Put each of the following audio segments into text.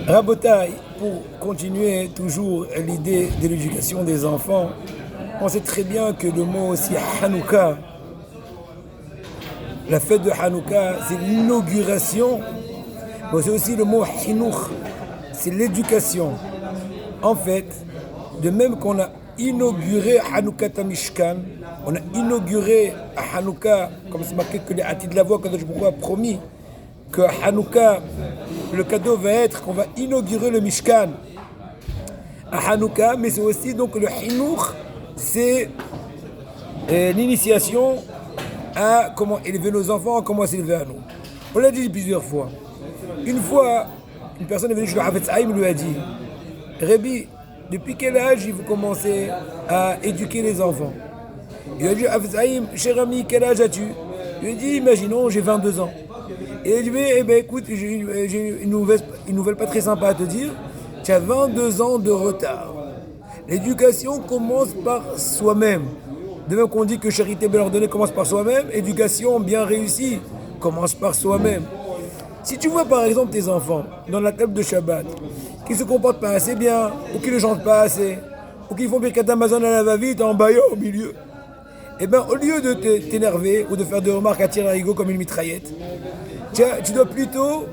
Rabotaï, pour continuer toujours l'idée de l'éducation des enfants, on sait très bien que le mot aussi Hanouka, la fête de Hanouka, c'est l'inauguration, mais c'est aussi le mot Hinour, c'est l'éducation. En fait, de même qu'on a inauguré Hanouka Tamishkan, on a inauguré à Hanouka, comme c'est marqué que les Hatid de la voix, quand je a promis que Hanouka, le cadeau va être qu'on va inaugurer le Mishkan à Hanouka, mais c'est aussi donc le Hinour, c'est l'initiation à comment élever nos enfants, comment s'élever à nous. On l'a dit plusieurs fois. Une fois, une personne est venue chez le Hafetz Haïm, lui a dit Rabbi, depuis quel âge il faut commencer à éduquer les enfants? Il a dit Hafetz Haïm, cher ami, quel âge as-tu? Il lui a dit imaginons, j'ai 22 ans. Et il a dit eh ben, écoute, j'ai une nouvelle pas très sympa à te dire. Tu as 22 ans de retard. L'éducation commence par soi-même. De même qu'on dit que charité bien ordonnée commence par soi-même, éducation bien réussie commence par soi-même. Si tu vois par exemple tes enfants dans la table de Shabbat, qui se comportent pas assez bien, ou qui ne chantent pas assez, ou qui font Birkat Hamazon à la va-vite en baillant au milieu, eh bien au lieu de t'énerver ou de faire des remarques à tir à comme une mitraillette, tu dois plutôt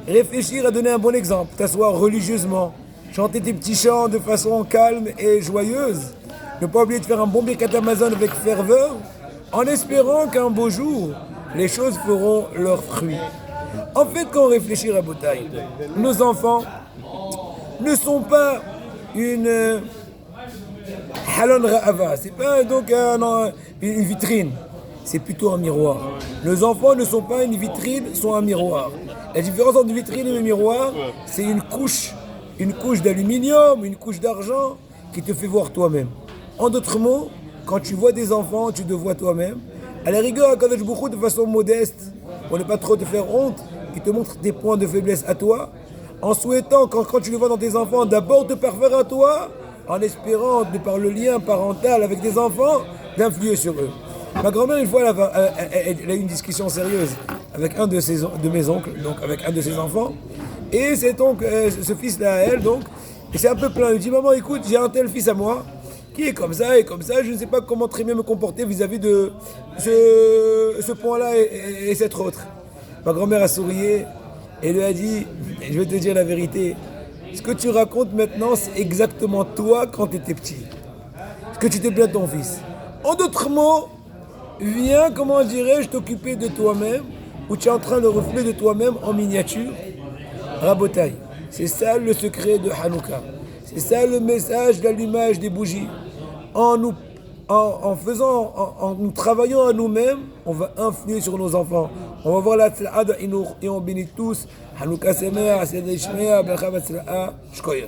réfléchir à donner un bon exemple, t'asseoir religieusement, chanter tes petits chants de façon calme et joyeuse, ne pas oublier de faire un bon Birkat Hamazon avec ferveur, en espérant qu'un beau jour, les choses feront leurs fruits. En fait, quand on réfléchit à Botaï, nos enfants ne sont pas une halon ra'ava, c'est pas donc une vitrine, c'est plutôt un miroir. Nos enfants ne sont pas une vitrine, sont un miroir. La différence entre une vitrine et un miroir, c'est une couche d'aluminium, une couche d'argent qui te fait voir toi-même. En d'autres mots, quand tu vois des enfants, tu te vois toi-même. À la rigueur, quand je beaucoup de façon modeste, pour ne pas trop te faire honte, qui te montre tes points de faiblesse à toi, en souhaitant, quand tu les vois dans tes enfants, d'abord te parfaire à toi, en espérant, de par le lien parental avec tes enfants, d'influer sur eux. Ma grand-mère, une fois, elle a eu une discussion sérieuse avec un de mes oncles, donc avec un de ses enfants, et c'est donc ce fils-là à elle, donc, et c'est un peu plein. Il dit, maman, écoute, j'ai un tel fils à moi, qui est comme ça et comme ça, je ne sais pas comment très bien me comporter vis-à-vis de ce point-là et cet autre. Ma grand-mère a souri et lui a dit, je vais te dire la vérité, ce que tu racontes maintenant, c'est exactement toi quand tu étais petit. Ce que tu t'es plaint de ton fils. En d'autres mots, viens, comment dirais-je, t'occuper de toi-même, où tu es en train de refléter de toi-même en miniature. Rabotaï, c'est ça le secret de Hanouka. C'est ça le message de l'allumage des bougies. En nous travaillant à nous-mêmes, on va influer sur nos enfants. On va voir la tzla'a et on bénit tous. Hanouka Semer, Ased Ishmeya, Bercha Batzla'a, Shkoyer.